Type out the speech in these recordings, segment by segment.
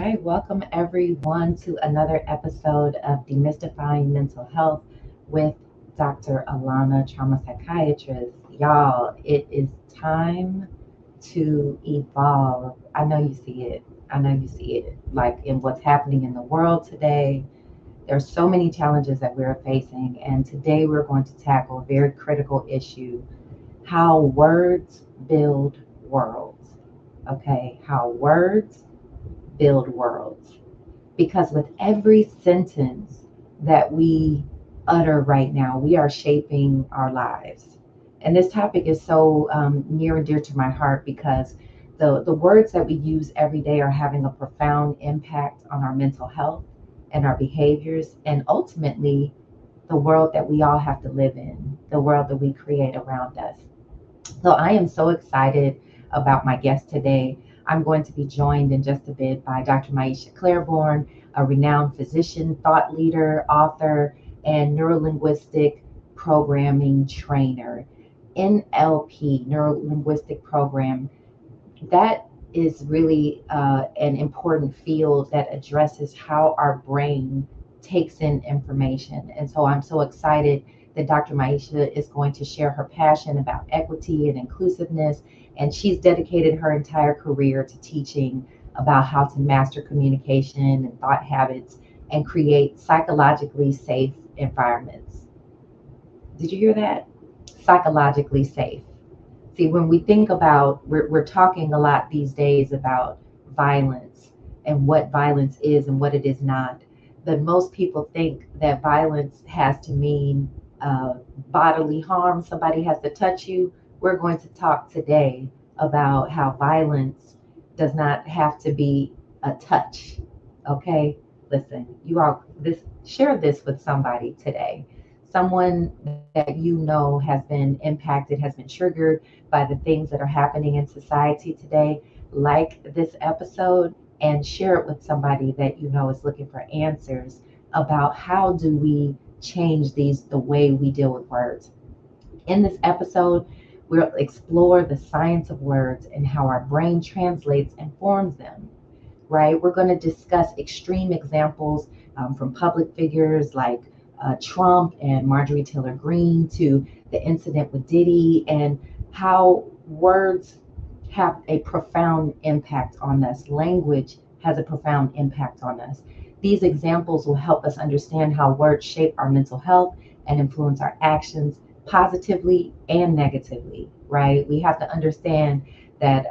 right, welcome everyone to another episode of Demystifying Mental Health with Dr. Alauna, trauma psychiatrist. Y'all, it is time to evolve. I know you see it. I know you see it. Like in what's happening in the world today, there's so many challenges that we're facing, and today we're going to tackle a very critical issue: how words build worlds. Okay, how words build worlds. Because with every sentence that we utter right now, we are shaping our lives. And this topic is so near and dear to my heart because the words that we use every day are having a profound impact on our mental health and our behaviors, and ultimately the world that we all have to live in, the world that we create around us. So I am so excited about my guest today. I'm going to be joined in just a bit by Dr. Maisha Claiborne, a renowned physician, thought leader, author, and neurolinguistic programming trainer. NLP, neurolinguistic program, that is really an important field that addresses how our brain takes in information. And so I'm so excited that Dr. Maisha is going to share her passion about equity and inclusiveness. And she's dedicated her entire career to teaching about how to master communication and thought habits and create psychologically safe environments. Did you hear that? Psychologically safe. See, when we think about, we're talking a lot these days about violence and what violence is and what it is not. But most people think that violence has to mean bodily harm. Somebody has to touch you. We're going to talk today about how violence does not have to be a touch. Okay? Listen, you all, this share this with somebody today. Someone that you know has been impacted, has been triggered by the things that are happening in society today. Like this episode and share it with somebody that you know is looking for answers about how do we change the way we deal with words. In this episode, we'll explore the science of words and how our brain translates and forms them, right? We're going to discuss extreme examples from public figures like Trump and Marjorie Taylor Greene to the incident with Diddy, and how words have a profound impact on us. Language has a profound impact on us. These examples will help us understand how words shape our mental health and influence our actions positively and negatively, right? We have to understand that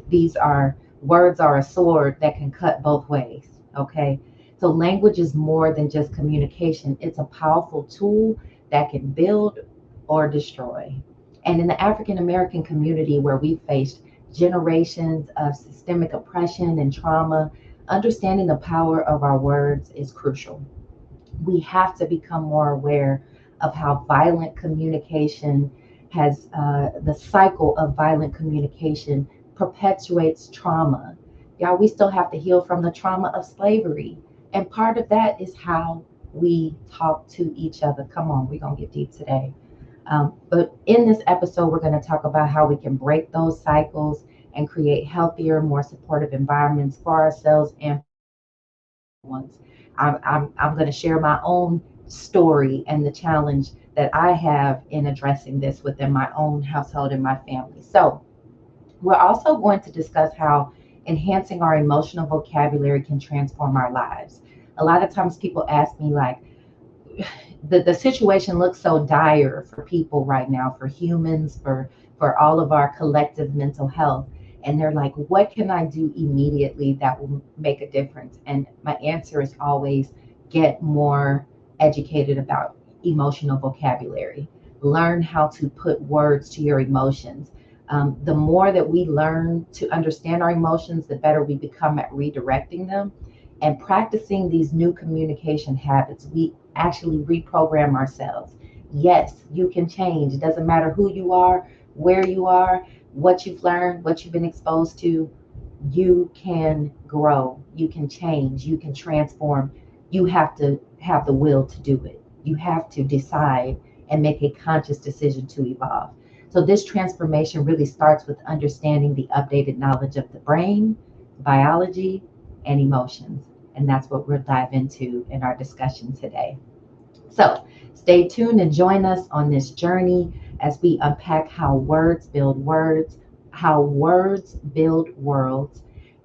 these are words are a sword that can cut both ways, okay? So language is more than just communication. It's a powerful tool that can build or destroy. And in the African American community, where we faced generations of systemic oppression and trauma, understanding the power of our words is crucial. We have to become more aware of how violent communication has, the cycle of violent communication perpetuates trauma. Y'all, we still have to heal from the trauma of slavery. And part of that is how we talk to each other. Come on, we're going to get deep today. But in this episode, we're going to talk about how we can break those cycles and create healthier, more supportive environments for ourselves and for our loved ones. I'm going to share my own story and the challenge that I have in addressing this within my own household and my family. So, we're also going to discuss how enhancing our emotional vocabulary can transform our lives. A lot of times people ask me, like, the situation looks so dire for people right now, for humans, for all of our collective mental health. And they're like, what can I do immediately that will make a difference? And my answer is always get more educated about emotional vocabulary. Learn how to put words to your emotions. The more that we learn to understand our emotions, the better we become at redirecting them. And practicing these new communication habits, we actually reprogram ourselves. Yes, you can change. It doesn't matter who you are, where you are, what you've learned, what you've been exposed to. You can grow, you can change, you can transform. You have to have the will to do it. You have to decide and make a conscious decision to evolve. So, this transformation really starts with understanding the updated knowledge of the brain, biology, and emotions. And that's what we'll dive into in our discussion today. So stay tuned and join us on this journey as we unpack how words build worlds,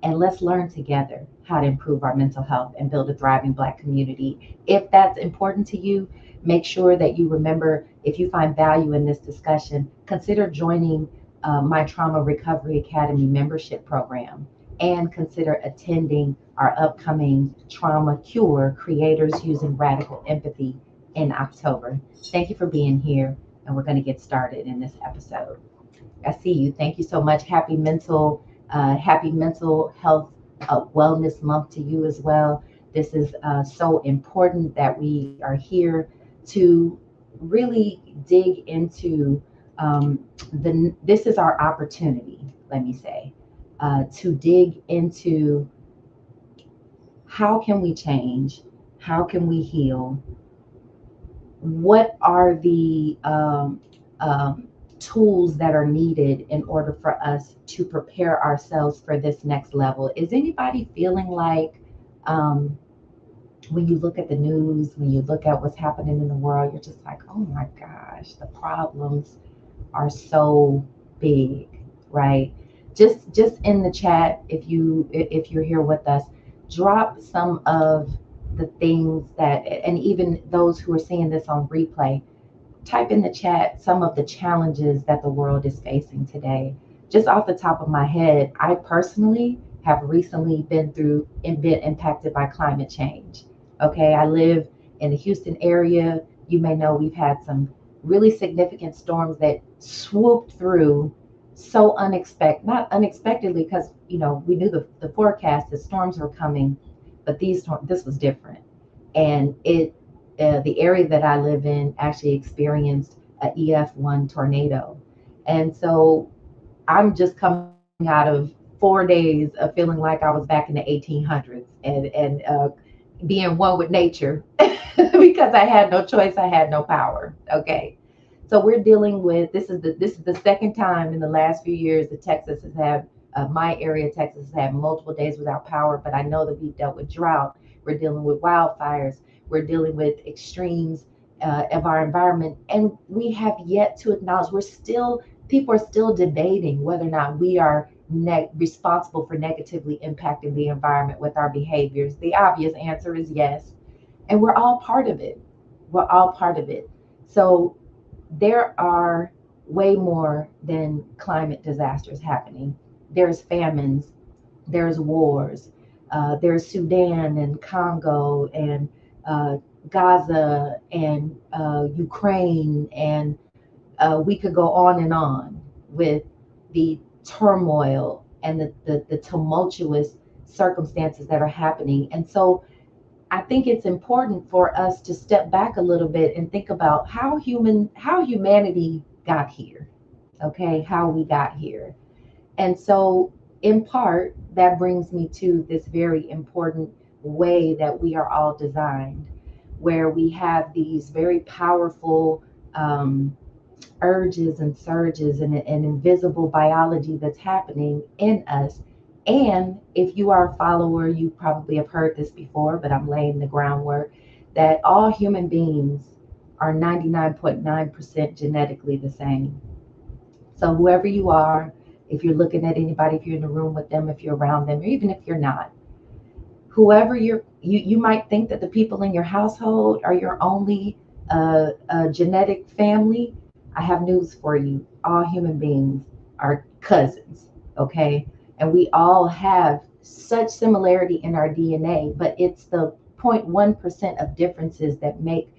and let's learn together how to improve our mental health and build a thriving Black community. If that's important to you, make sure that you remember, if you find value in this discussion, consider joining my Trauma Recovery Academy membership program, and consider attending our upcoming Trauma Cure Creators Using Radical Empathy in October. Thank you for being here, and we're going to get started in this episode. I see you. Thank you so much. Happy mental health wellness month to you as well. This is so important that we are here to really dig into this is our opportunity, let me say, to dig into how can we change, how can we heal, what are the tools that are needed in order for us to prepare ourselves for this next level. Is anybody feeling like when you look at the news, when you look at what's happening in the world, you're just like, oh my gosh, the problems are so big, right? Just in the chat, if you're here with us, drop some of the things that, and even those who are seeing this on replay, type in the chat some of the challenges that the world is facing today. Just off the top of my head, I personally have recently been impacted by climate change. Okay, I live in the Houston area. You may know we've had some really significant storms that swooped through so not unexpectedly, because we knew the forecast, the storms were coming, but this was different. And the area that I live in actually experienced a EF1 tornado. And so I'm just coming out of 4 days of feeling like I was back in the 1800s, and being one with nature because I had no choice, I had no power. Okay. So we're dealing with this is the second time in the last few years that Texas has had my area, Texas, has had multiple days without power. But I know that we've dealt with drought. We're dealing with wildfires. We're dealing with extremes of our environment, and we have yet to acknowledge. People are still debating whether or not we are responsible for negatively impacting the environment with our behaviors. The obvious answer is yes, and we're all part of it. We're all part of it. So there are way more than climate disasters happening. There's famines, there's wars, there's Sudan and Congo and Gaza and Ukraine, and we could go on and on with the turmoil and the tumultuous circumstances that are happening. And so I think it's important for us to step back a little bit and think about how humanity got here. Okay, how we got here. And so in part, that brings me to this very important way that we are all designed, where we have these very powerful urges and surges and invisible biology that's happening in us. And if you are a follower, you probably have heard this before, but I'm laying the groundwork that all human beings are 99.9% genetically the same. So whoever you are, if you're looking at anybody, if you're in the room with them, if you're around them, or even if you're not, whoever you might think that the people in your household are your only genetic family. I have news for you. All human beings are cousins, okay? And we all have such similarity in our DNA, but it's the 0.1% of differences that make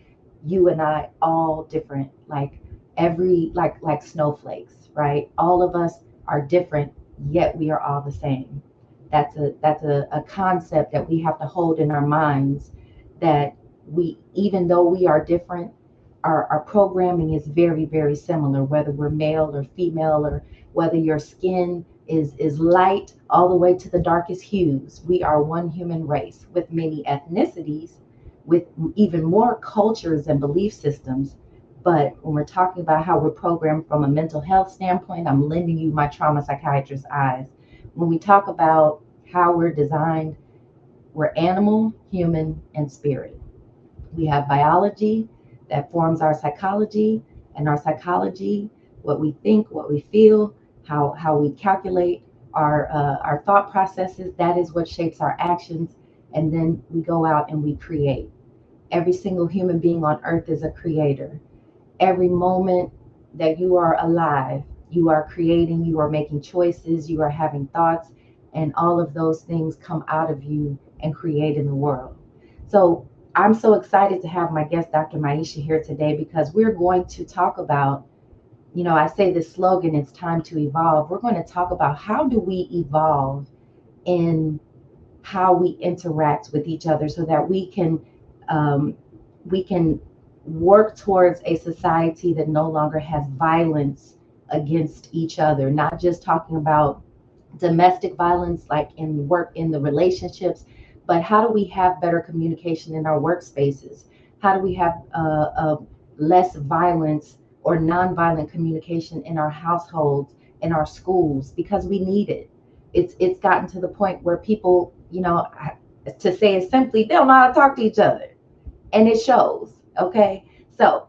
you and I all different, like like snowflakes, right? All of us are different, yet we are all the same. That's a concept that we have to hold in our minds, that even though we are different, our programming is very, very similar, whether we're male or female, or whether your skin is light all the way to the darkest hues. We are one human race with many ethnicities, with even more cultures and belief systems. But when we're talking about how we're programmed from a mental health standpoint, I'm lending you my trauma psychiatrist eyes. When we talk about how we're designed, We're animal, human, and spirit. We have biology that forms our psychology, and our psychology, what we think, what we feel, how we calculate our thought processes, that is what shapes our actions. And then we go out and we create. Every single human being on earth is a creator. Every moment that you are alive, you are creating, you are making choices, you are having thoughts, and all of those things come out of you and create in the world. So I'm so excited to have my guest, Dr. Maisha, here today because we're going to talk about, I say this slogan, it's time to evolve. We're going to talk about how do we evolve in how we interact with each other so that um, we can work towards a society that no longer has violence against each other. Not just talking about domestic violence like in work, in the relationships, but how do we have better communication in our workspaces? How do we have less violence or nonviolent communication in our households, in our schools, because we need it. It's gotten to the point where people, to say it simply, they don't know how to talk to each other, and it shows. Okay, so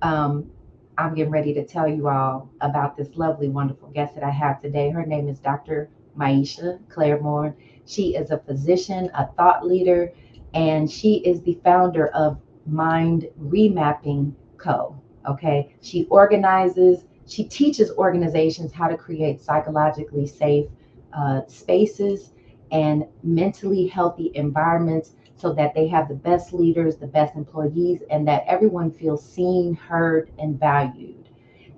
um, I'm getting ready to tell you all about this lovely, wonderful guest that I have today. Her name is Dr. Maisha Claremore. She is a physician, a thought leader, and she is the founder of Mind Remapping Co. Okay, she teaches organizations how to create psychologically safe spaces and mentally healthy environments so that they have the best leaders, the best employees, and that everyone feels seen, heard, and valued.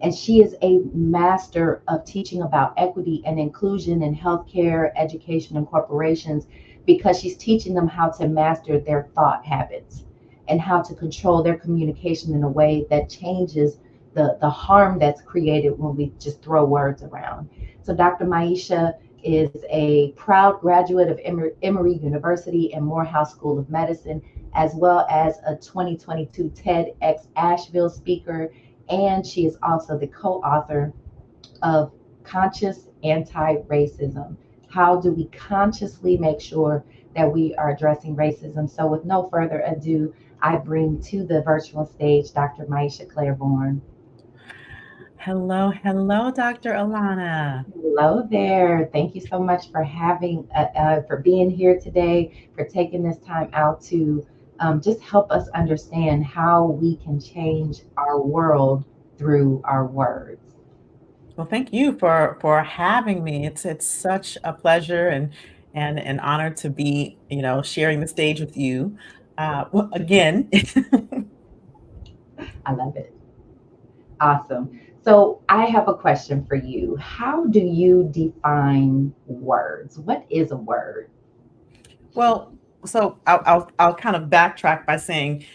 And she is a master of teaching about equity and inclusion in healthcare, education, and corporations because she's teaching them how to master their thought habits and how to control their communication in a way that changes the harm that's created when we just throw words around. So Dr. Maisha is a proud graduate of Emory University and Morehouse School of Medicine, as well as a 2022 TEDx Asheville speaker. And she is also the co author of Conscious Anti Racism. How do we consciously make sure that we are addressing racism? So, with no further ado, I bring to the virtual stage Dr. Maisha Claiborne. Hello, hello, Dr. Alana. Hello there. Thank you so much for for being here today, for taking this time out to just help us understand how we can change our world through our words. Well, thank you for having me. It's such a pleasure and an honor to be, sharing the stage with you. Well, again, I love it. Awesome. So I have a question for you. How do you define words? What is a word? well, so I'll kind of backtrack by saying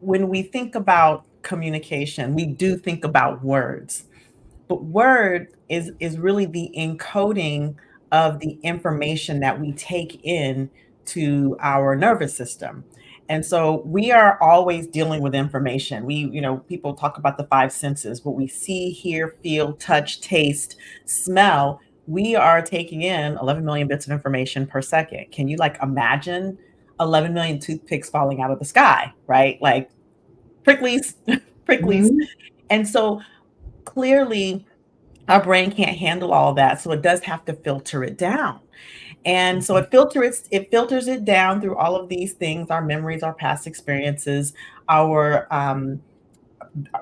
when we think about communication, we do think about words. But word is really the encoding of the information that we take in to our nervous system. And so we are always dealing with information. People talk about the five senses, what we see, hear, feel, touch, taste, smell. We are taking in 11 million bits of information per second. Can you like imagine 11 million toothpicks falling out of the sky, right? Like pricklies, pricklies. Mhm. And so clearly our brain can't handle all that, so it does have to filter it down. And so it filters it down through all of these things: our memories, our past experiences, our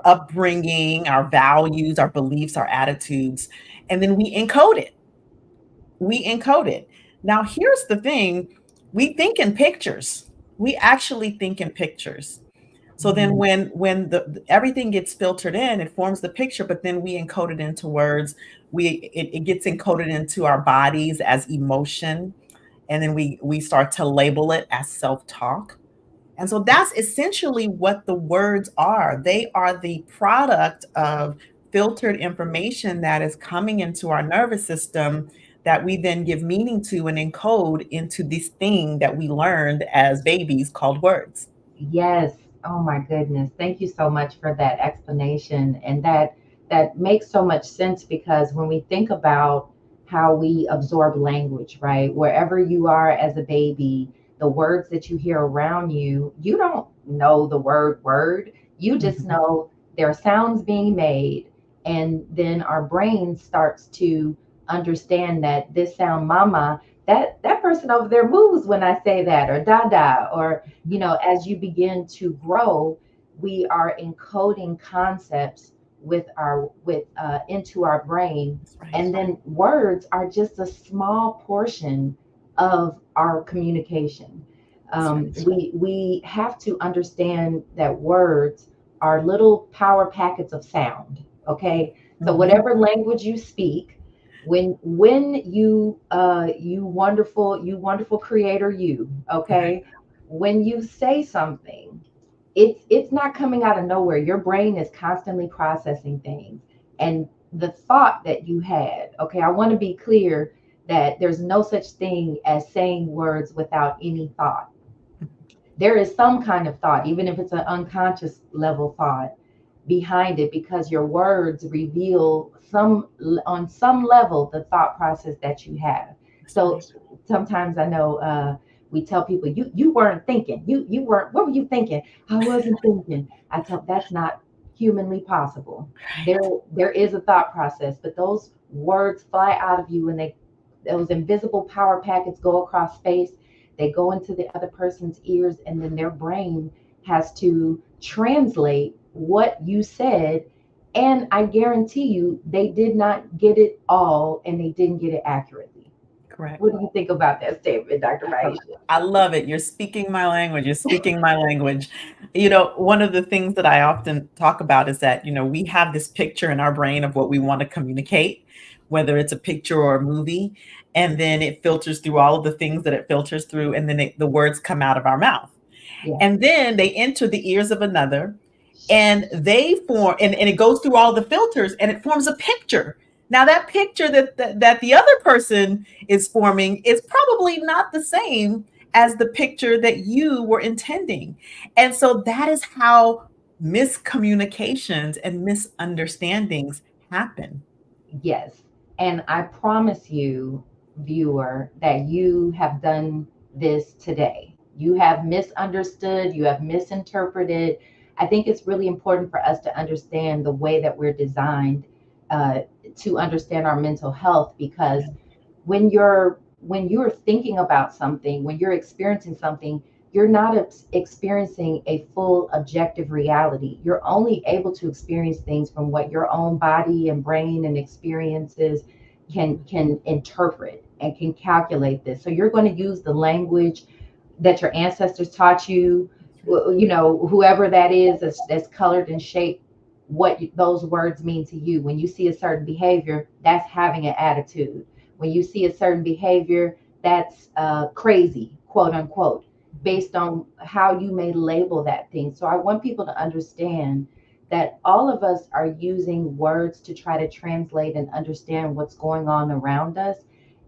upbringing, our values, our beliefs, our attitudes, and then we encode it. Now here's the thing: we think in pictures. We actually think in pictures. So then Mhm. when everything gets filtered in, it forms the picture, but then we encode it into words. It gets encoded into our bodies as emotion, and then we start to label it as self-talk. And so that's essentially what the words are. They are the product of filtered information that is coming into our nervous system that we then give meaning to and encode into this thing that we learned as babies called words. Yes. Oh my goodness. Thank you so much for that explanation. And that makes so much sense because when we think about how we absorb language, right? Wherever you are as a baby, the words that you hear around you, you don't know the word. You just Mhm. know there are sounds being made, and then our brain starts to understand that this sound mama, that person over there moves when I say that, or dada, or as you begin to grow, we are encoding concepts with into our brain, That's right. and then words are just a small portion of our communication. That's right. We have to understand that words are little power packets of sound. Okay, so Mhm. whatever language you speak, when you wonderful creator, Right. okay, when you say something, it's not coming out of nowhere. Your brain is constantly processing things, and the thought that you had, okay, I want to be clear that there's no such thing as saying words without any thought. There is some kind of thought, even if it's an unconscious level thought behind it, because your words reveal some, on some level, the thought process that you have. That's So right. sometimes I know, we tell people, you weren't thinking, you weren't, what were you thinking? I wasn't thinking. I tell, that's not humanly possible. there Right. there is a thought process, but those words fly out of you, and those invisible power packets go across space. They go into the other person's ears, and then their brain has to translate what you said. And I guarantee you, they did not get it all, and they didn't get it accurately. Correct. What do you think about that statement, Dr. Maisha? I love it. You're speaking my language. You're speaking my language. You know, one of the things that I often talk about is that, we have this picture in our brain of what we want to communicate, whether it's a picture or a movie, and then it filters through all of the things that it filters through, and then the words come out of our mouth. Yeah. And then they enter the ears of another, and they form, and it goes through all the filters, and it forms a picture. Now that picture that the other person is forming is probably not the same as the picture that you were intending. And so that is how miscommunications and misunderstandings happen. Yes. And I promise you, viewer, that you have done this today. You have misunderstood, you have misinterpreted. I think it's really important for us to understand the way that we're designed, uh, to understand our mental health, because when you're thinking about something, when you're experiencing something, you're not experiencing a full objective reality. You're only able to experience things from what your own body and brain and experiences can interpret and can calculate this. So you're going to use the language that your ancestors taught you, whoever that is that's colored and shaped what those words mean to you. When you see a certain behavior, that's having an attitude. When you see a certain behavior, that's crazy, quote unquote, based on how you may label that thing. So I want people to understand that all of us are using words to try to translate and understand what's going on around us.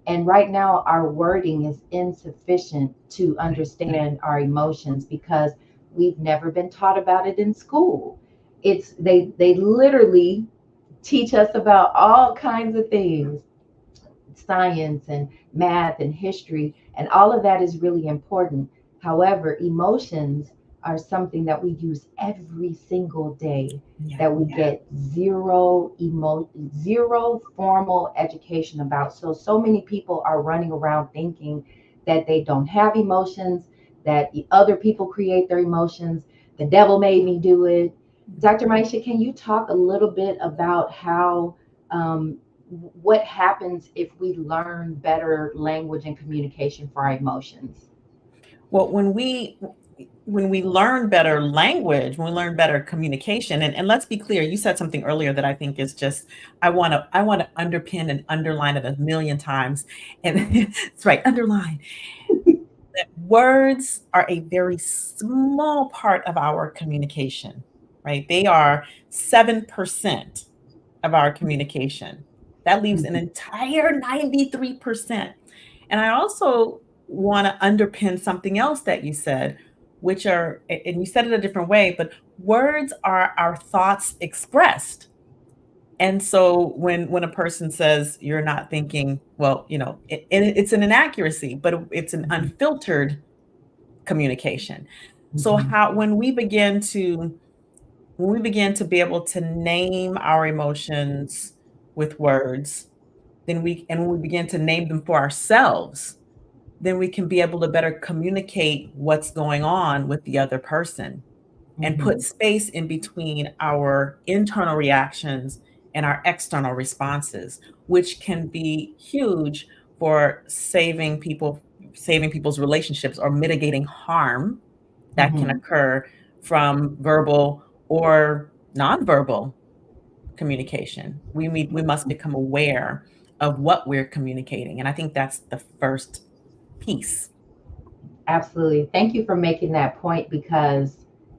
And right now, our wording is insufficient to Right. understand our emotions, because we've never been taught about it in school. They literally teach us about all kinds of things, science and math and history, and all of that is really important. However, emotions are something that we use every single day, Yeah. that we get zero formal education about. So many people are running around thinking that they don't have emotions, that other people create their emotions, the devil made me do it. Dr. Maisha, can you talk a little bit about how, um, what happens if we learn better language and communication for our emotions? Well, when we learn better language, when we learn better communication, and let's be clear, you said something earlier that I think is just, I want to underpin and underline it a million times. And it's right, underline that words are a very small part of our communication, right? They are 7% of our communication. That leaves an entire 93%. And I also want to underpin something else that you said, which are, and you said it a different way, but words are our thoughts expressed. And so when a person says you're not thinking, well, and it's an inaccuracy, but it's an Mhm. unfiltered communication. So Mhm. how when we begin to be able to name our emotions with words, when we begin to name them for ourselves, then we can be able to better communicate what's going on with the other person and put Mhm. space in between our internal reactions and our external responses, which can be huge for saving people's relationships or mitigating harm that can Mhm. occur from verbal or nonverbal communication. We must become aware of what we're communicating. And I think that's the first piece. Absolutely. Thank you for making that point because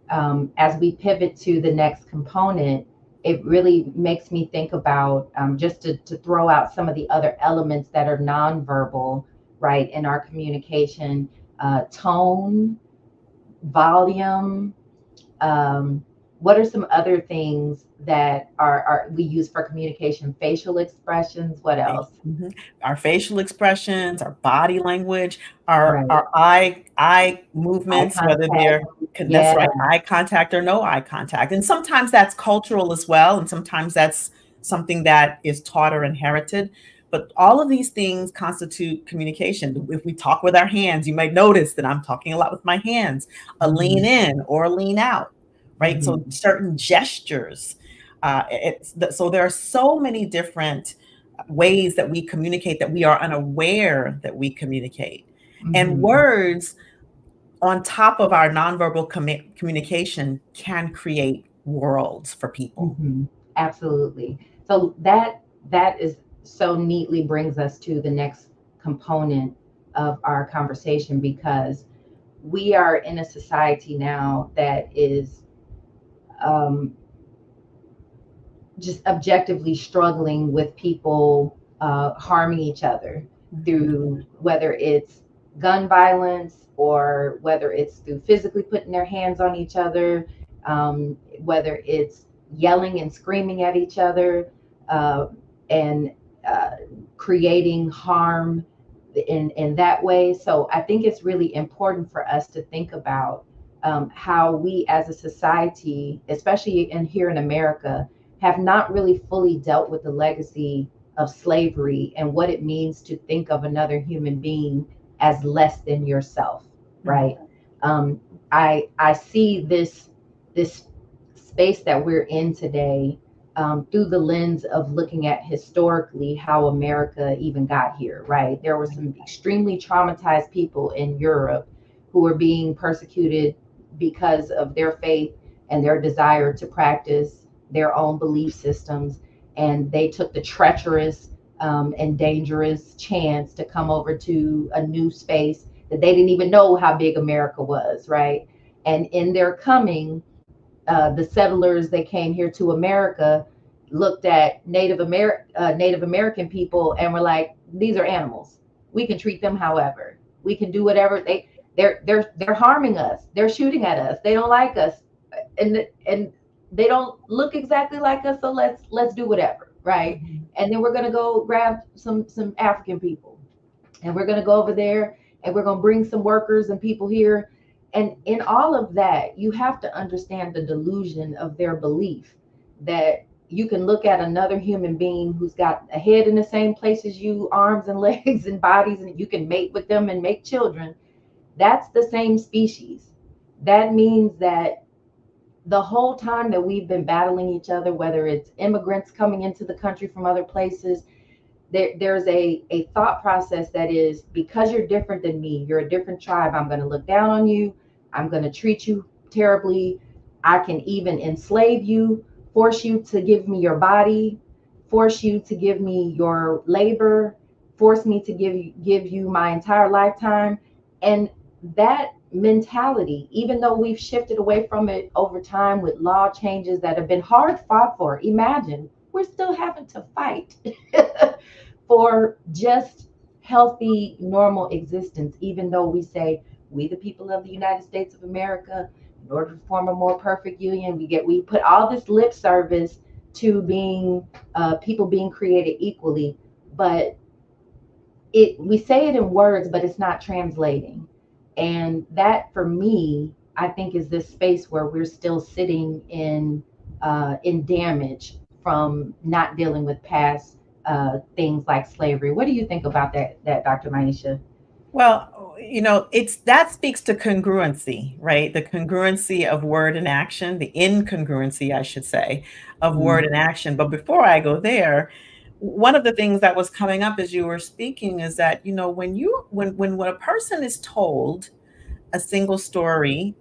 as we pivot to the next component, it really makes me think about just to throw out some of the other elements that are nonverbal, right, in our communication, tone, volume. Um, what are some other things that are we use for communication? Facial expressions. What else? Mhm. Our facial expressions, our body language, our Right. our eye Eye movements, whether contact. they're that's Yeah. right, eye contact or no eye contact. And sometimes that's cultural as well, and sometimes that's something that is taught or inherited. But all of these things constitute communication. If we talk with our hands, you might notice that I'm talking a lot with my hands, a lean Hmm. in or a lean out, right? So Hmm. certain gestures. So there are so many different ways that we communicate that we are unaware that we communicate. And Hmm. words on top of our nonverbal communication can create worlds for people. Hmm. Absolutely. So that is so neatly brings us to the next component of our conversation because we are in a society now that is um, just objectively struggling with people harming each other Mhm. through whether it's gun violence or whether it's through physically putting their hands on each other, whether it's yelling and screaming at each other uh, and uh, creating harm in that way. So I think it's really important for us to think about how we as a society, especially in here in America, have not really fully dealt with the legacy of slavery and what it means to think of another human being as less than yourself, Mhm. right? Um, I see this space that we're in today through the lens of looking at historically how America even got here, right? There were some extremely traumatized people in Europe who were being persecuted because of their faith and their desire to practice their own belief systems. And they took the treacherous and dangerous chance to come over to a new space that they didn't even know how big America was, right? And in their coming, the settlers that came here to America looked at Native American people and were like, these are animals. We can treat them however. We can do whatever they're harming us. They're shooting at us. They don't like us, and they don't look exactly like us. So let's do whatever, right? Mhm. And then we're gonna go grab some African people and we're going to go over there and we're going to bring some workers and people here. And in all of that, you have to understand the delusion of their belief that you can look at another human being who's got a head in the same place as you, arms and legs and bodies, and you can mate with them and make children. That's the same species. That means that the whole time that we've been battling each other, whether it's immigrants coming into the country from other places, there's a thought process that is because you're different than me, you're a different tribe, I'm going to look down on you, I'm going to treat you terribly, I can even enslave you, force you to give me your body, force you to give me your labor, force me to give you my entire lifetime. And that mentality, even though we've shifted away from it over time with law changes that have been hard fought for, imagine we're still having to fight for just healthy, normal existence, even though we say we the people of the United States of America, in order to form a more perfect union, we put all this lip service to being people being created equally, but it we say it in words, but it's not translating. And that for me, I think is this space where we're still sitting in damage from not dealing with past things like slavery. What do you think about that, Dr. Maisha? Well, it's that speaks to congruency, right? The congruency of word and action, the incongruency, I should say, of word Mm, and action. But before I go there, one of the things that was coming up as you were speaking is that, when a person is told a single story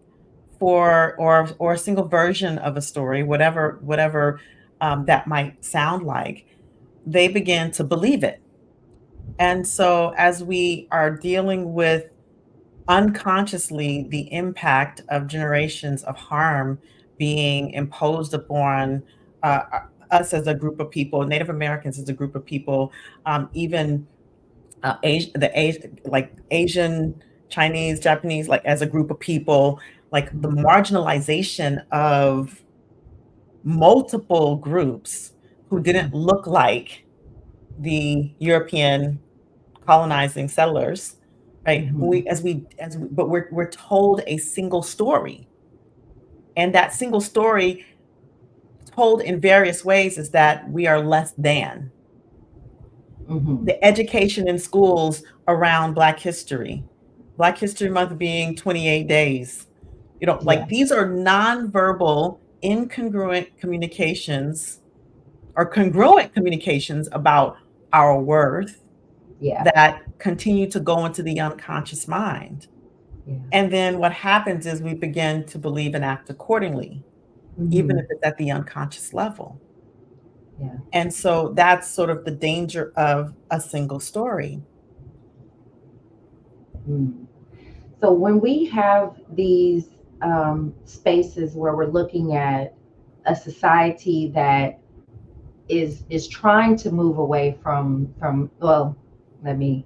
or a single version of a story, whatever that might sound like, they begin to believe it. And so as we are dealing with unconsciously the impact of generations of harm being imposed upon us as a group of people, Native Americans as a group of people, even like Asian, Chinese, Japanese, like as a group of people, like the mm, marginalization of multiple groups who didn't look like the European colonizing settlers, right? mhm, But we're told a single story, and that single story, told in various ways, is that we are less than. mhm. The education in schools around Black History Month being 28 days, Yeah, like these are nonverbal, incongruent communications or congruent communications about our worth yeah, that continue to go into the unconscious mind. yeah. And then what happens is we begin to believe and act accordingly, even Hmm. if it's at the unconscious level. Yeah. And so that's sort of the danger of a single story. Mm. So when we have these spaces where we're looking at a society that is trying to move away from well, let me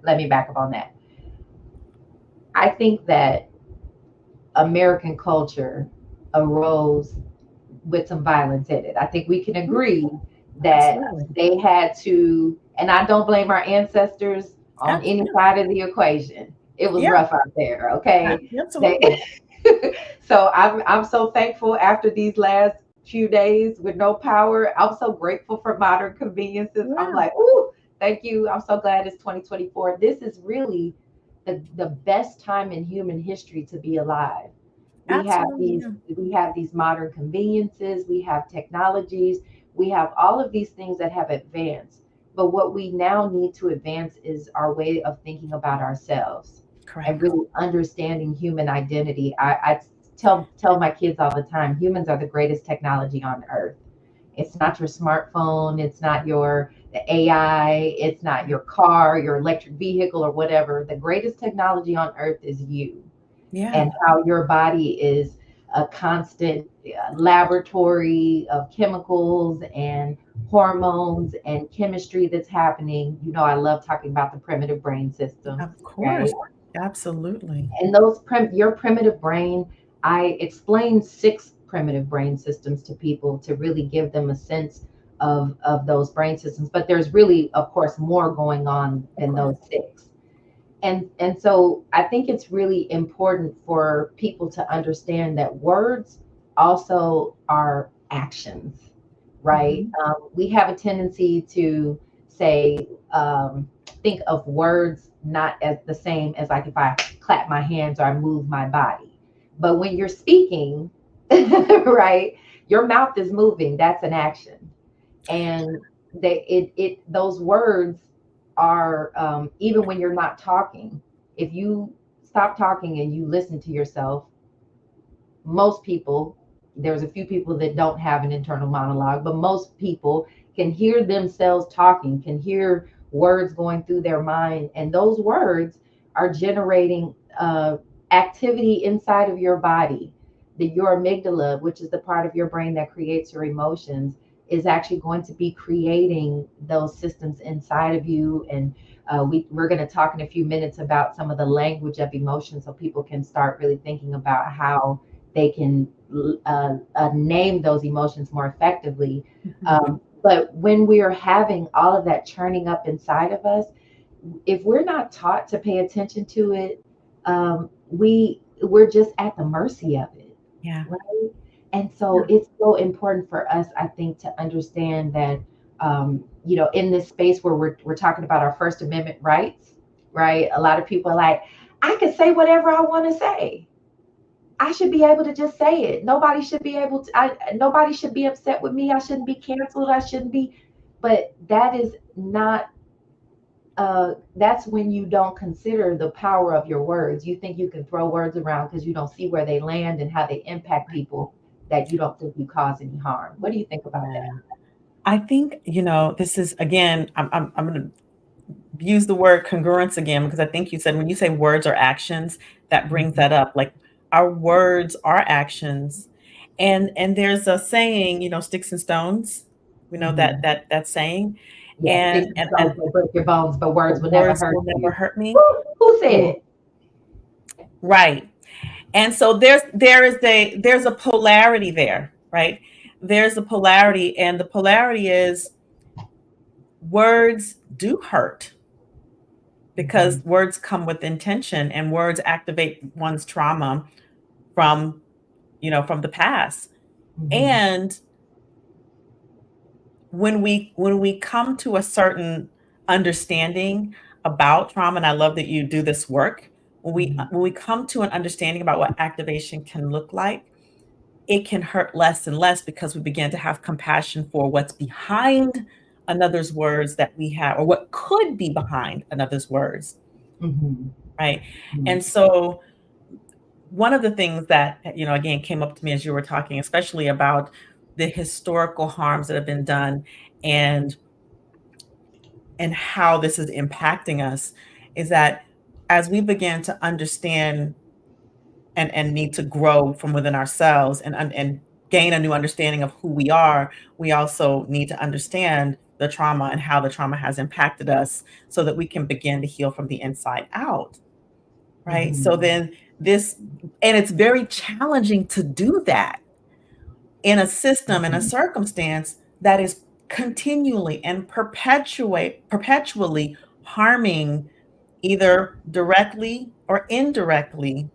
let me back up on that. I think that American culture arose with some violence in it. I think we can Mhm. agree that Absolutely. they had to, and I don't blame our ancestors on any Absolutely. side of the equation. It was Yeah, rough out there, okay? They absolutely. so I'm so thankful after these last few days with no power. I'm so grateful for modern conveniences. I'm Yeah, like, ooh, thank you. I'm so glad it's 2024. This is really the best time in human history to be alive. we have absolutely. these Yeah. we have these modern conveniences, we have technologies, we have all of these things that have advanced, but what we now need to advance is our way of thinking about ourselves and Correct. really understanding human identity. I tell my kids all the time, humans are the greatest technology on earth. It's not your smartphone, it's not your the AI, it's not your car, your electric vehicle or whatever. The greatest technology on earth is you, Yeah, and how your body is a constant laboratory of chemicals and hormones and chemistry that's happening. You know, I love talking about the primitive brain systems, of right? course. Absolutely. And your primitive brain, I explain 6 primitive brain systems to people to really give them a sense of those brain systems. But there's really, of course, more going on Of than course. those 6. And so I think it's really important for people to understand that words also are actions, right? Mhm. We have a tendency to say, think of words not as the same as like if I clap my hands or I move my body. But when you're speaking, right, your mouth is moving. That's an action. And those words are, even when you're not talking, if you stop talking and you listen to yourself, most people, there's a few people that don't have an internal monologue, but most people can hear themselves talking, can hear words going through their mind, and those words are generating activity inside of your body. Your amygdala, which is the part of your brain that creates your emotions, is actually going to be creating those systems inside of you. And we're going to talk in a few minutes about some of the language of emotion so people can start really thinking about how they can name those emotions more effectively. Mhm. But when we are having all of that churning up inside of us, if we're not taught to pay attention to it, we're just at the mercy of it, Yeah. right? And so Yeah. it's so important for us, I think, to understand that, in this space where we're talking about our First Amendment rights, right? A lot of people are like, I can say whatever I want to say. I should be able to just say it. Nobody should be able to. Nobody should be upset with me. I shouldn't be canceled. I shouldn't be. But that is not. That's when you don't consider the power of your words. You think you can throw words around because you don't see where they land and how they impact Right. people that you don't think you cause any harm. What do you think about that? Yeah. I think, this is again, I'm going to use the word congruence again, because I think you said when you say words or actions, that brings Mhm. that up. Like our words are actions. And there's a saying, sticks and stones, Mhm. that saying. Yeah, And, sticks and and, stones and will break your bones, but words will never words hurt will never you. hurt me. Who said Ooh, it? right. And so there's a polarity there, right? There's a polarity, and the polarity is words do hurt because Mhm. words come with intention, and words activate one's trauma from from the past. Mhm. And when we come to a certain understanding about trauma, and I love that you do this work, Mhm. when we come to an understanding about what activation can look like, it can hurt less and less because we begin to have compassion for what's behind another's words that we have, or what could be behind another's words, Mhm. right? Mhm. And so one of the things that, again, came up to me as you were talking, especially about the historical harms that have been done, and how this is impacting us, is that as we begin to understand and need to grow from within ourselves, and gain a new understanding of who we are, we also need to understand the trauma and how the trauma has impacted us, so that we can begin to heal from the inside out, right? So Mhm. then this, and it's very challenging to do that in a system, in a Mhm. circumstance that is continually and perpetually harming, either directly or indirectly,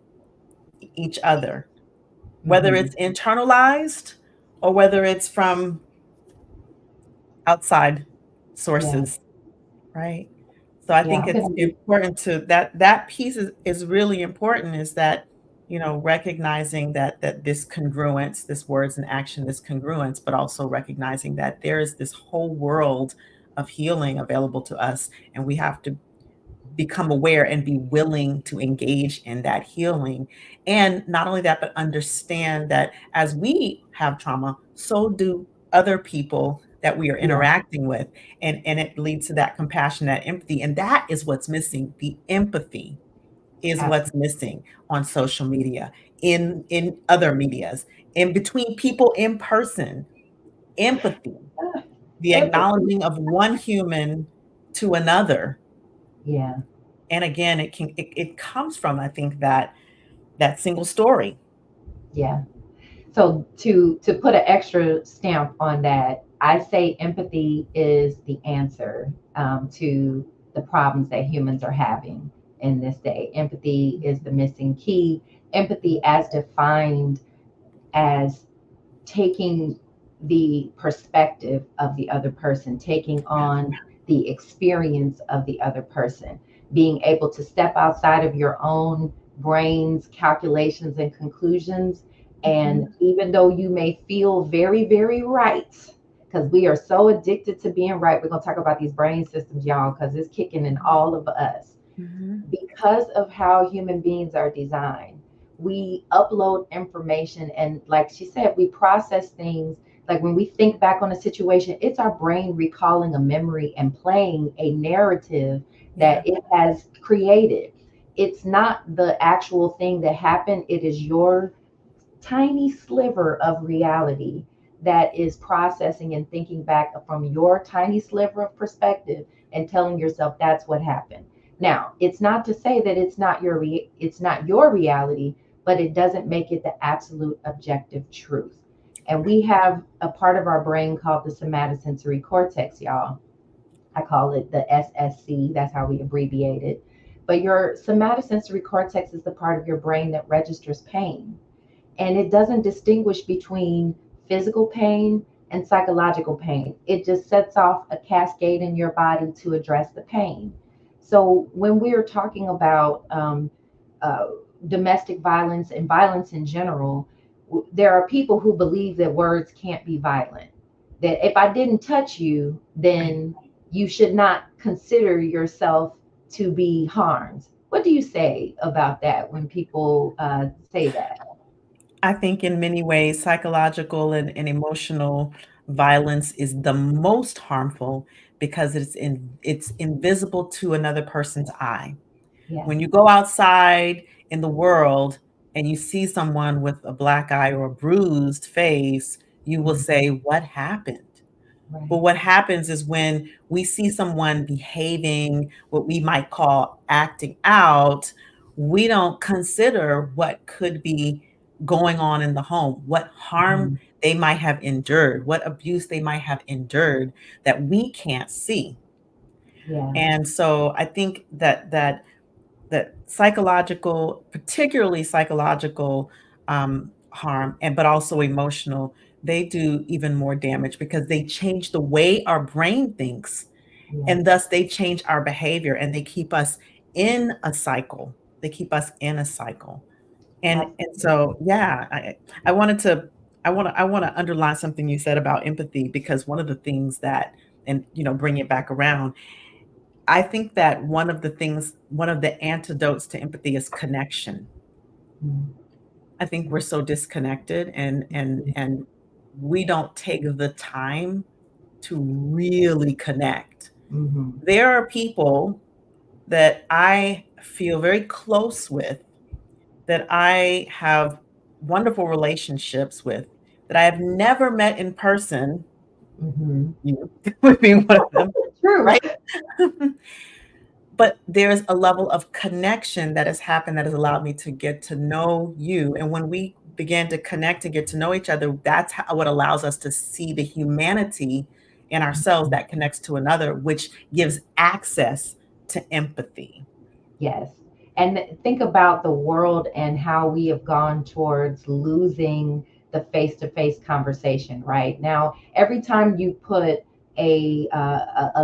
each other, whether Mhm. it's internalized or whether it's from outside Yeah. sources, right? So I Yeah. think I'm it's gonna be. important to that piece is really important, is that, recognizing that this congruence, this words and action, this congruence, but also recognizing that there is this whole world of healing available to us, and we have to become aware and be willing to engage in that healing. And not only that, but understand that as we have trauma, so do other people that we are Yeah. interacting with. And it leads to that compassion, that empathy. And that is what's missing. The empathy is what's Absolutely. missing on social media, in other medias, in between people in person. Empathy, Ah, the empathy. acknowledging of one human to another. Yeah. And again, it comes from, I think, that single story. Yeah. So to put an extra stamp on that, I say empathy is the answer to the problems that humans are having in this day. Empathy is the missing key. Empathy, as defined as taking the perspective of the other person, taking Yeah. on the experience of the other person, being able to step outside of your own brain's calculations and conclusions. And Mhm. even though you may feel very, very right, because we are so addicted to being right, we're going to talk about these brain systems, y'all, because it's kicking in all of us Mhm. because of how human beings are designed. We upload information, and like she said, we process things. Like when we think back on a situation, it's our brain recalling a memory and playing a narrative Yeah. that it has created. It's not the actual thing that happened, it is your tiny sliver of reality that is processing and thinking back from your tiny sliver of perspective and telling yourself that's what happened. Now, it's not to say that it's not your reality, but it doesn't make it the absolute objective truth. And we have a part of our brain called the somatosensory cortex, y'all. I call it the SSC. That's how we abbreviate it. But your somatosensory cortex is the part of your brain that registers pain. And it doesn't distinguish between physical pain and psychological pain. It just sets off a cascade in your body to address the pain. So when we're talking about uh, domestic violence and violence in general, there are people who believe that words can't be violent. That if I didn't touch you, Right. then you should not consider yourself to be harmed. What do you say about that when people say that? I think in many ways, psychological and emotional violence is the most harmful because it's invisible to another person's eye. Yes. When you go outside in the world and you see someone with a black eye or a bruised face, you will Mhm. say, "What happened?" But Right. what happens is when we see someone behaving what we might call acting out, we don't consider what could be going on in the home, what harm Mhm. they might have endured, what abuse they might have endured that we can't see. Yeah. And so I think that psychological, particularly psychological harm, and but also emotional, they do even more damage because they change the way our brain thinks, Yes. and thus they change our behavior and they keep us in a cycle. They keep us in a cycle. And Absolutely. so yeah, I wanted to I want to underline something you said about empathy because one of the things that and bring it back around, I think that one of the antidotes to empathy is connection. Mhm. I think we're so disconnected and we don't take the time to really connect. Mhm. There are people that I feel very close with, that I have wonderful relationships with, that I have never met in person, Mhm. you would be one of them, True. right? But there's a level of connection that has happened that has allowed me to get to know you. And when we began to connect and get to know each other, that's what allows us to see the humanity in ourselves that connects to another, which gives access to empathy. Yes. And think about the world and how we have gone towards losing the face to face conversation, right? Now, every time you put a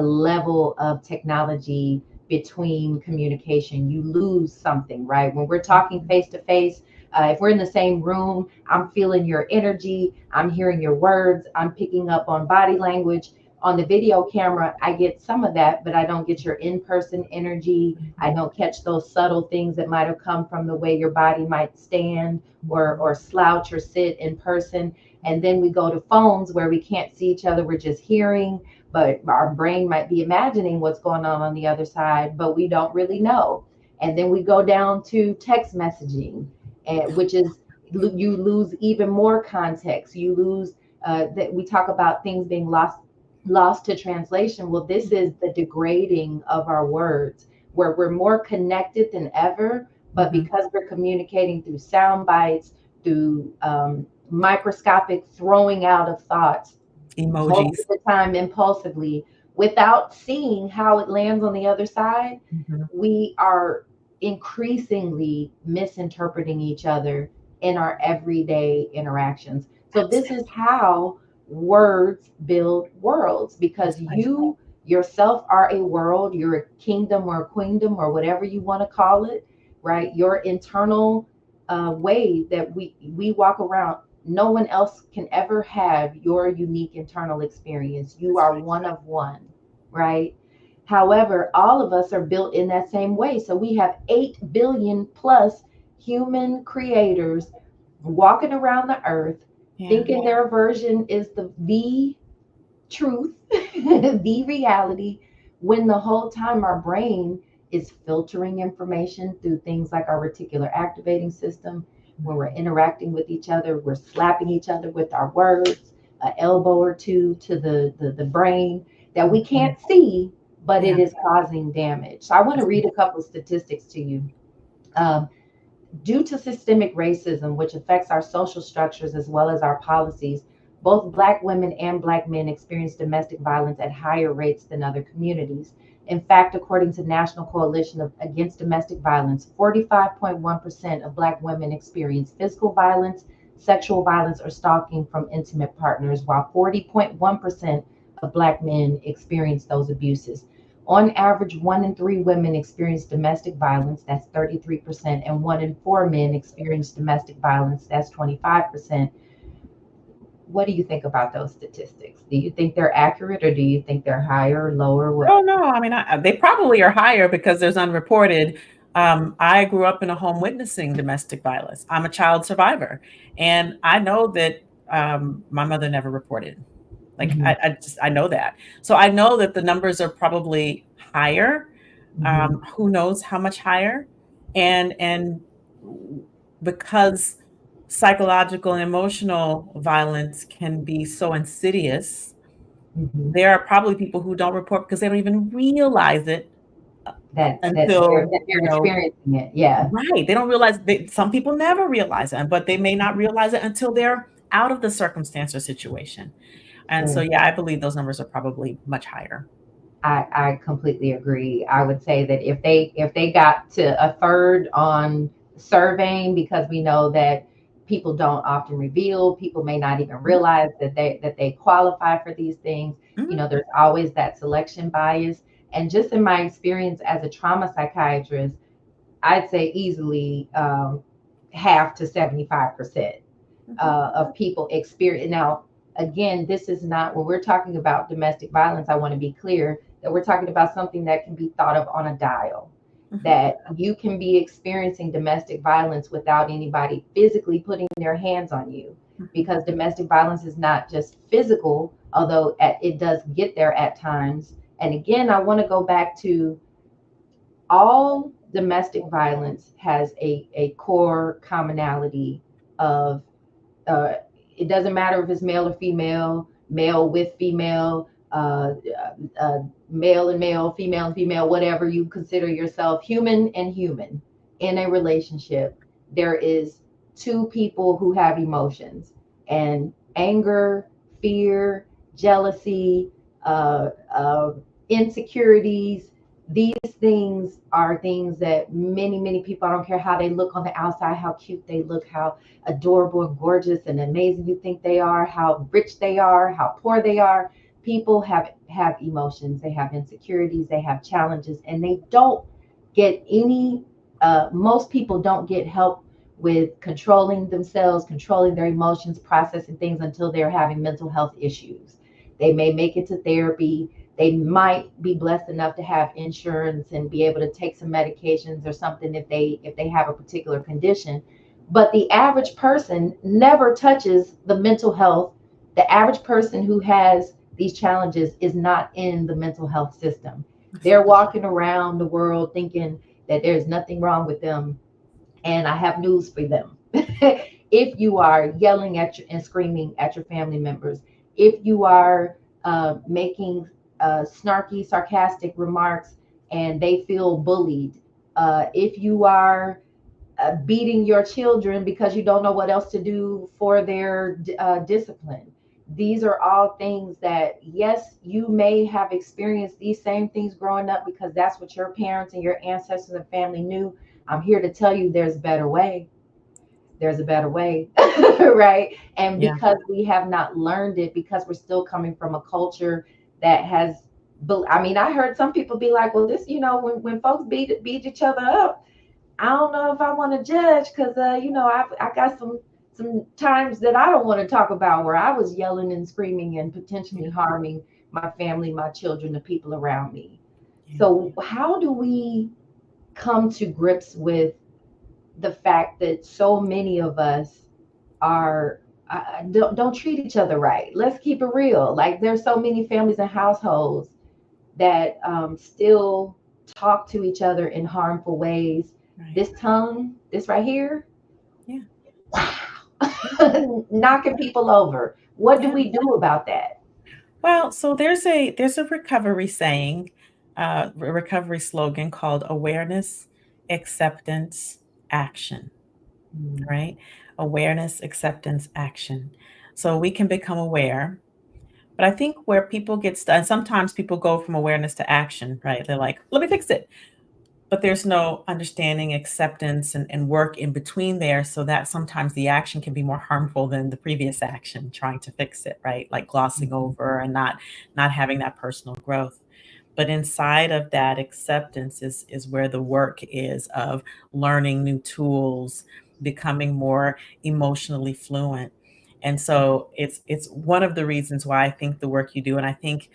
level of technology between communication, you lose something, right? When we're talking face to face, if we're in the same room, I'm feeling your energy, I'm hearing your words, I'm picking up on body language. On the video camera, I get some of that, but I don't get your in person energy. I Mhm, don't catch those subtle things that might have come from the way your body might stand mhm, or slouch or sit in person. And then we go to phones where we can't see each other, we're just hearing, but our brain might be imagining what's going on the other side, but we don't really know. And then we go down to text messaging, which is you lose even more context. You lose that we talk about things being lost to translation. Well, this is the degrading of our words, where we're more connected than ever, but mhm. because we're communicating through sound bites, through microscopic throwing out of thoughts, most of Emojis. the time impulsively, without seeing how it lands on the other side, Mhm. we are increasingly misinterpreting each other in our everyday interactions. So, That's this it. is how words build worlds, because Precisely. you yourself are a world, you're a kingdom or a queendom or whatever you want to call it, right? Your internal way that we walk around, no one else can ever have your unique internal experience. You are one of one, right? However, all of us are built in that same way. So we have 8 billion plus human creators walking around the earth Yeah. thinking their version is the truth, the reality, when the whole time our brain is filtering information through things like our reticular activating system. When we're interacting with each other, we're slapping each other with our words, an elbow or two to the brain that we Mhm. can't see, but it Yeah. is causing damage. So I want to read a Precisely. couple of statistics to you. Um, Due to systemic racism, which affects our social structures as well as our policies, both Black women and Black men experience domestic violence at higher rates than other communities. In fact, according to National Coalition Against Domestic Violence, 45.1% of Black women experience physical violence, sexual violence, or stalking from intimate partners, while 40.1% of Black men experience those abuses. On average, 1 in 3 women experience domestic violence, that's 33%, and 1 in 4 men experience domestic violence, that's 25%. What do you think about those statistics? Do you think they're accurate or do you think they're higher, lower? Oh What? no, I mean they probably are higher because there's unreported. I grew up in a home witnessing domestic violence. I'm a child survivor, and I know that my mother never reported. Like Hmm. I know that, so I know that the numbers are probably higher. Hmm. Who knows how much higher? And because psychological and emotional violence can be so insidious, Hmm. there are probably people who don't report because they don't even realize it That until, they're experiencing it. Yeah. right. They don't realize some people never realize it, but they may not realize it until they're out of the circumstance or situation. And so, True. yeah, I believe those numbers are probably much higher. I completely agree. I would say that if they got to a third on surveying, because we know that people don't often reveal, people may not even Mhm, realize that they qualify for these things. mhm, There's always that selection bias. And just in my experience as a trauma psychiatrist, I'd say easily half to 75% mhm, of people experience. Now, again, this is not when we're talking about domestic violence. I want to be clear that we're talking about something that can be thought of on a dial. mhm, That you can be experiencing domestic violence without anybody physically putting their hands on you, mhm. because domestic violence is not just physical, although it does get there at times. And again, I want to go back to all domestic violence has a core commonality of uh, it doesn't matter if it's male or female, male with female, male and male, female and female, whatever you consider yourself, human and human in a relationship. There is two people who have emotions, and anger, fear, jealousy, insecurities. These things are things that many people, I don't care how they look on the outside, how cute they look, how adorable and gorgeous and amazing you think they are, how rich they are, how poor they are. People have emotions, they have insecurities, they have challenges, and they don't get any. Most people don't get help with controlling themselves, controlling their emotions, processing things until they're having mental health issues. They may make it to therapy. They might be blessed enough to have insurance and be able to take some medications or something if they have a particular condition, but the average person never touches the mental health. The average person who has these challenges is not in the mental health system. They're walking around the world thinking that there's nothing wrong with them. And I have news for them. If you are yelling at you and screaming at your family members, if you are making snarky, sarcastic remarks and they feel bullied, if you are beating your children because you don't know what else to do for their discipline. These are all things that, yes, you may have experienced these same things growing up because that's what your parents and your ancestors and family knew. I'm here to tell you there's a better way. There's a better way, right? And Yeah. because we have not learned it, because we're still coming from a culture that has, I mean, I heard some people be like, well, this, when folks beat each other up, I don't know if I want to judge because I got some times that I don't want to talk about where I was yelling and screaming and potentially Yeah. harming my family, my children, the people around me. Yeah. So how do we come to grips with the fact that so many of us are don't treat each other right? Let's keep it real. Like there's so many families and households that still talk to each other in harmful ways. Right. This tongue, this right here, Yeah. Yeah. knocking people over. What do Yeah. we do about that? Well, so there's a recovery saying, a recovery slogan called awareness, acceptance, action. Mm-hmm. right? Awareness, acceptance, action. So we can become aware. But I think where people get stuck, and sometimes people go from awareness to action, right? They're like, let me fix it. But there's no understanding, acceptance, and work in between there. So that sometimes the action can be more harmful than the previous action, trying to fix it, right? Like glossing Mm-hmm. over and not having that personal growth. But inside of that acceptance is where the work is of learning new tools, becoming more emotionally fluent. And so it's one of the reasons why I think the work you do, and I think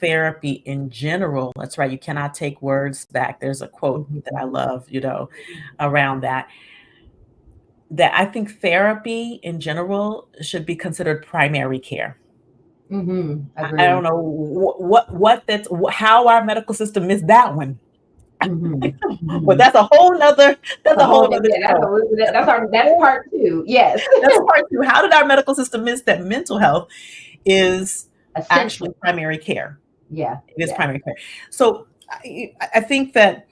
therapy in general, that's right, you cannot take words back. There's a quote that I love, around that I think therapy in general should be considered primary care. Mm-hmm. I don't Agree. know what that's how our medical system missed that one. Mm-hmm. But Mm-hmm. that's That's a a whole whole other yeah, show. that's part two. Yes. That's part two. How did our medical system miss that mental health is actually Essential. primary care? Yeah. It is Yeah. primary care. So I think that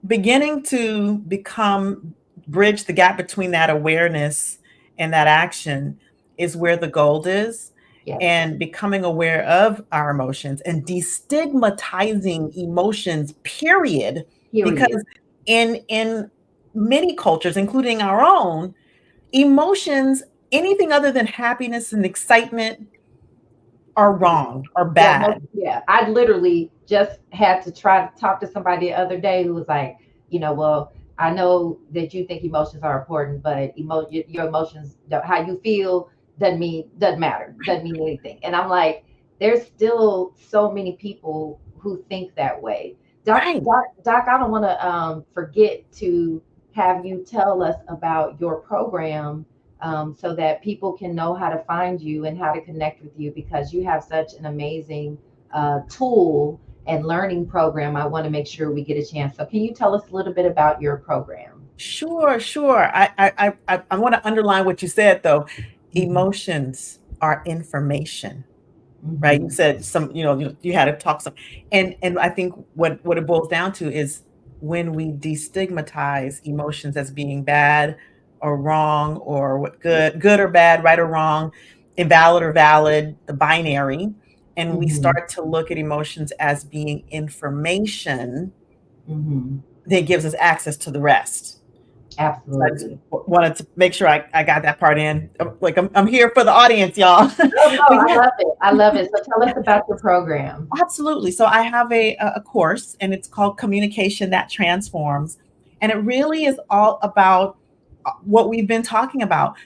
beginning to become bridge the gap between that awareness and that action is where the gold is, Yes. and becoming aware of our emotions and destigmatizing emotions, period. Period. Because in many cultures, including our own, emotions, anything other than happiness and excitement, are wrong or Yeah, most, bad. yeah. I literally just had to try to talk to somebody the other day who was like, well, I know that you think emotions are important, but your emotions, how you feel, doesn't matter, doesn't mean anything. And I'm like, there's still so many people who think that way. Right. Doc, I don't want to forget to have you tell us about your program, so that people can know how to find you and how to connect with you, because you have such an amazing tool and learning program. I want to make sure we get a chance. So, can you tell us a little bit about your program? Sure, sure. I want to underline what you said though. Mm-hmm. Emotions are information, right? You Mm-hmm. said some, you had to talk some, and I think what it boils down to is when we destigmatize emotions as being bad or wrong, or what good or bad, right or wrong, invalid or valid, the binary, and we Mm-hmm. start to look at emotions as being information Mm-hmm. that gives us access to the rest. So I just Absolutely. wanted to make sure I got that part in. Like I'm here for the audience, y'all. Oh no, But I yeah, love it. I love it. So tell us about your program. absolutely. So I have a course, and it's called Communication That Transforms. And it really is all about what we've been talking about,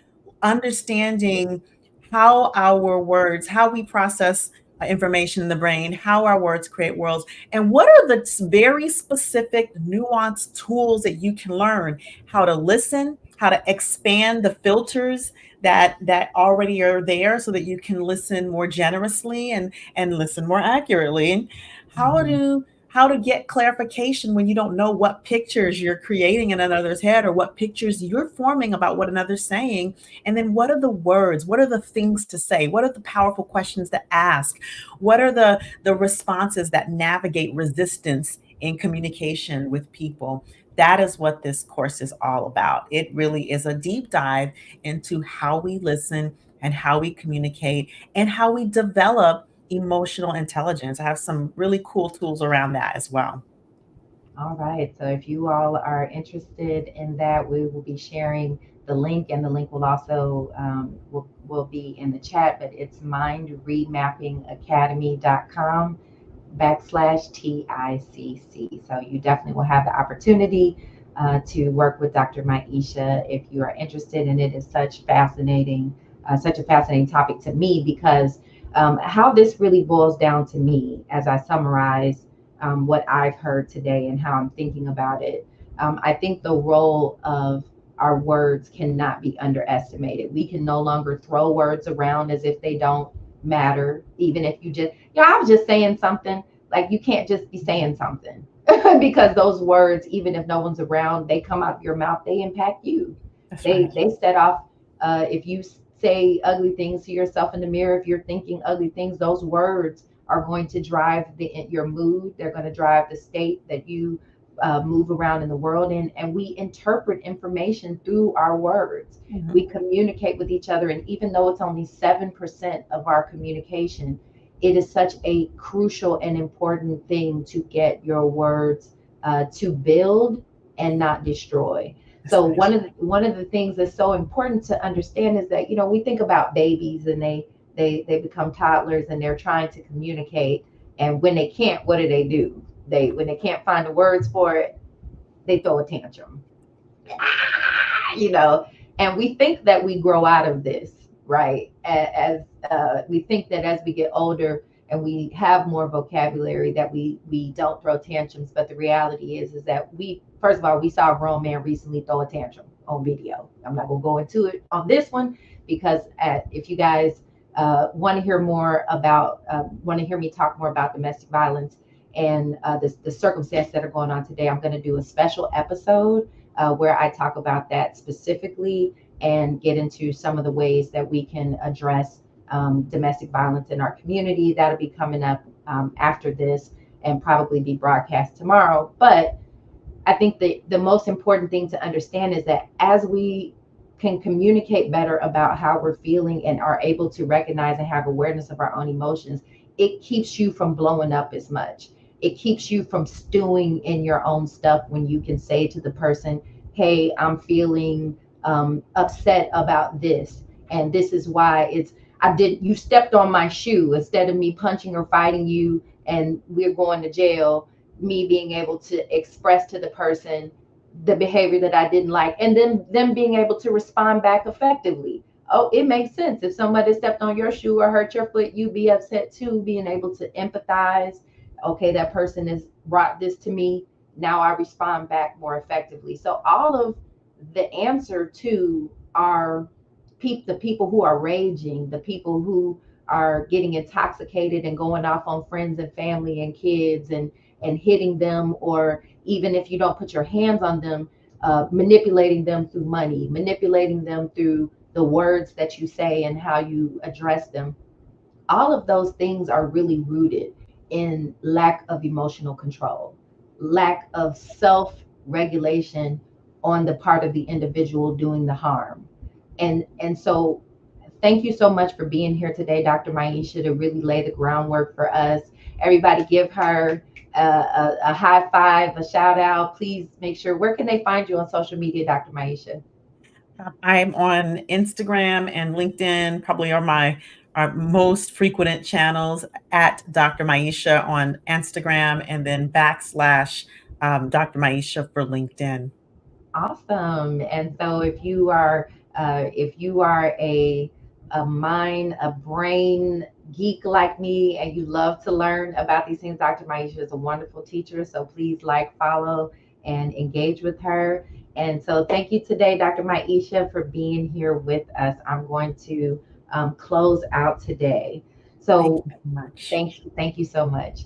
understanding how our words, how we process information in the brain, how our words create worlds, and what are the very specific, nuanced tools that you can learn how to listen, how to expand the filters that already are there so that you can listen more generously and listen more accurately, and Mm-hmm. how to get clarification when you don't know what pictures you're creating in another's head or what pictures you're forming about what another's saying. And then what are the words, what are the things to say, what are the powerful questions to ask, what are the responses that navigate resistance in communication with people. That is what this course is all about. It really is a deep dive into how we listen and how we communicate and how we develop emotional intelligence. I have some really cool tools around that as well. All right. So if you all are interested in that, we will be sharing the link, and the link will also will be in the chat. But it's mindremappingacademy.com /TICC. So you definitely will have the opportunity to work with Dr. Maisha if you are interested. And it is such a fascinating topic to me, because how this really boils down to me as I summarize what I've heard today and how I'm thinking about it. I think the role of our words cannot be underestimated. We can no longer throw words around as if they don't matter, even if you just, I was just saying something. Like, you can't just be saying something because those words, even if no one's around, they come out of your mouth, they impact you. That's right. They set off. If you say ugly things to yourself in the mirror, if you're thinking ugly things, those words are going to drive your mood. They're going to drive the state that you move around in the world, and we interpret information through our words. Mhm. We communicate with each other, and even though it's only 7% of our communication, it is such a crucial and important thing to get your words to build and not destroy. That's So right. one of the things that's so important to understand is that, we think about babies, and they become toddlers, and they're trying to communicate, and when they can't, what do? They When they can't find the words for it, they throw a tantrum. you know and we think that we grow out of this, right? As we think that as we get older and we have more vocabulary, that we don't throw tantrums. But the reality is that, we first of all, we saw a grown man recently throw a tantrum on video. I'm not going to go into it on this one, because if you guys want to hear more about want to hear me talk more about domestic violence and the circumstances that are going on today, I'm going to do a special episode where I talk about that specifically and get into some of the ways that we can address domestic violence in our community. That'll be coming up after this, and probably be broadcast tomorrow. But I think the most important thing to understand is that as we can communicate better about how we're feeling and are able to recognize and have awareness of our own emotions, it keeps you from blowing up as much. It keeps you from stewing in your own stuff, when you can say to the person, hey, I'm feeling upset about this. And this is why you stepped on my shoe. Instead of me punching or fighting you and we're going to jail, me being able to express to the person the behavior that I didn't like, and then them being able to respond back effectively. Oh, it makes sense. If somebody stepped on your shoe or hurt your foot, you'd be upset too. Being able to empathize. Okay, that person has brought this to me. Now I respond back more effectively. So all of the answer to our the people who are raging, the people who are getting intoxicated and going off on friends and family and kids, and hitting them, or even if you don't put your hands on them, manipulating them through money, manipulating them through the words that you say and how you address them. All of those things are really rooted in lack of emotional control, lack of self regulation on the part of the individual doing the harm. And so thank you so much for being here today, Dr. Maisha, to really lay the groundwork for us. Everybody give her a high five, a shout out. Please make sure, where can they find you on social media, Dr. Maisha? I'm on Instagram and LinkedIn, probably are my our most frequent channels, at Dr. Maisha on Instagram, and then backslash Dr. Maisha for LinkedIn. Awesome. And so if you are a mind, a brain geek like me, and you love to learn about these things, Dr. Maisha is a wonderful teacher. So please like, follow, and engage with her. And so thank you today, Dr. Maisha, for being here with us. I'm going to close out today. Thank So you very much. thank you so much.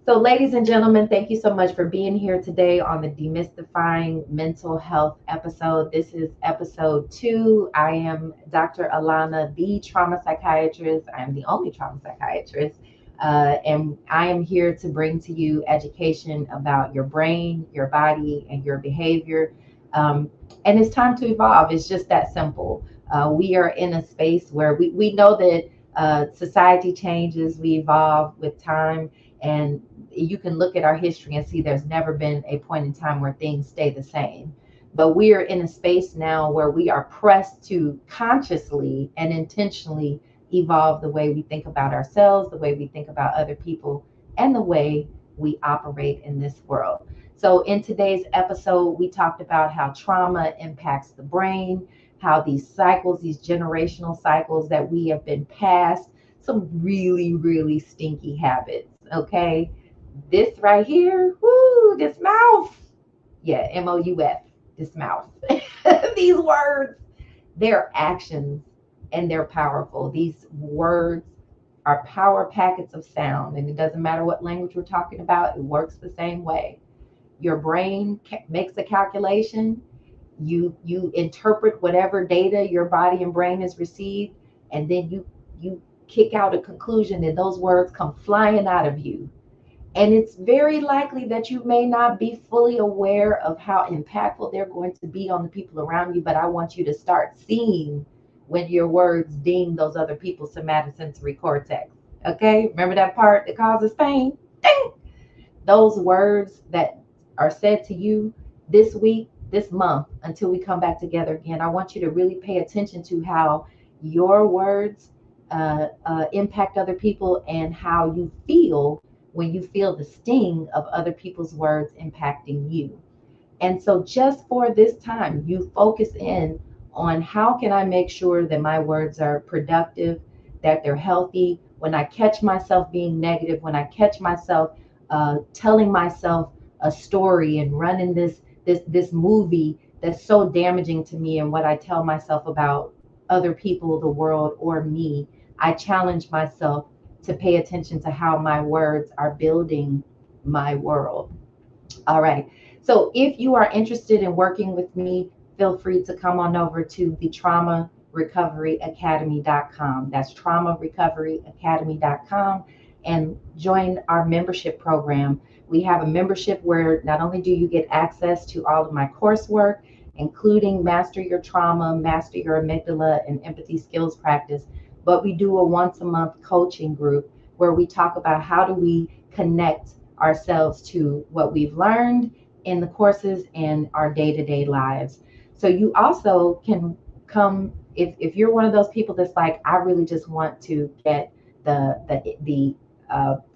So, ladies and gentlemen, thank you so much for being here today on the Demystifying Mental Health episode. This is episode 2. I am Dr. Alauna, the trauma psychiatrist. I am the only trauma psychiatrist. And I am here to bring to you education about your brain, your body, and your behavior. And it's time to evolve. It's just that simple. We are in a space where we know that society changes, we evolve with time, and you can look at our history and see there's never been a point in time where things stay the same. But we are in a space now where we are pressed to consciously and intentionally evolve the way we think about ourselves, the way we think about other people, and the way we operate in this world. So, in today's episode, we talked about how trauma impacts the brain, how these cycles, these generational cycles that we have been passed, some really, really stinky habits. Okay, this right here, whoo, this mouth. Yeah, MOUF, this mouth. These words, they're actions, and they're powerful. These words are power packets of sound, and it doesn't matter what language we're talking about, it works the same way. Your brain makes a calculation, you interpret whatever data your body and brain has received, and then you kick out a conclusion, and those words come flying out of you. And it's very likely that you may not be fully aware of how impactful they're going to be on the people around you, but I want you to start seeing when your words ding those other people's somatosensory cortex. Okay? Remember that part that causes pain? Ding! Those words that are said to you this week, this month, until we come back together again, I want you to really pay attention to how your words impact other people and how you feel when you feel the sting of other people's words impacting you. And so just for this time, you focus in on how can I make sure that my words are productive, that they're healthy. When I catch myself being negative, when I catch myself telling myself a story and running this movie that's so damaging to me and what I tell myself about other people, the world, or me, I challenge myself to pay attention to how my words are building my world. All right. So if you are interested in working with me, feel free to come on over to the traumarecoveryacademy.com. That's traumarecoveryacademy.com and join our membership program. We have a membership where not only do you get access to all of my coursework, including Master Your Trauma, Master Your Amygdala, and Empathy Skills Practice, but we do a once a month coaching group where we talk about how do we connect ourselves to what we've learned in the courses and our day-to-day lives. So you also can come if you're one of those people that's like, I really just want to get the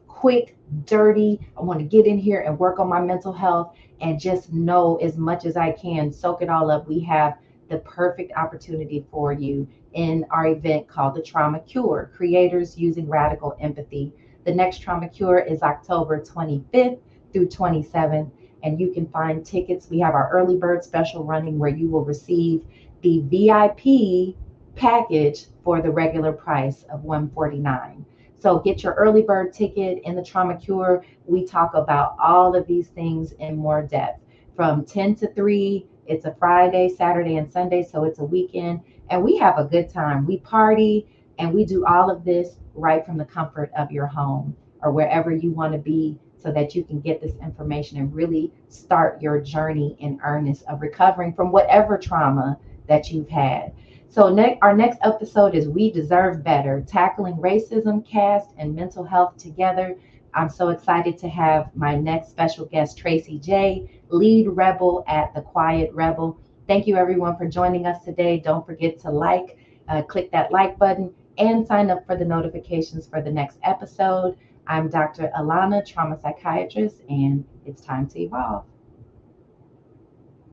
quick, dirty, I want to get in here and work on my mental health and just know as much as I can, soak it all up. We have the perfect opportunity for you in our event called the Trauma Cure, Creators Using Radical Empathy. The next Trauma Cure is October 25th through 27th, and you can find tickets. We have our early bird special running where you will receive the VIP package for the regular price of $149. So get your early bird ticket. In the Trauma Cure, we talk about all of these things in more depth. From 10 to 3, it's a Friday, Saturday, and Sunday, so it's a weekend, and we have a good time. We party, and we do all of this right from the comfort of your home or wherever you want to be so that you can get this information and really start your journey in earnest of recovering from whatever trauma that you've had. So our next episode is We Deserve Better, Tackling Racism, Caste, and Mental Health Together. I'm so excited to have my next special guest, Tracy J., lead rebel at The Quiet Rebel. Thank you everyone for joining us today. Don't forget to click that like button and sign up for the notifications for the next episode. I'm Dr. Alauna, trauma psychiatrist, and it's time to evolve.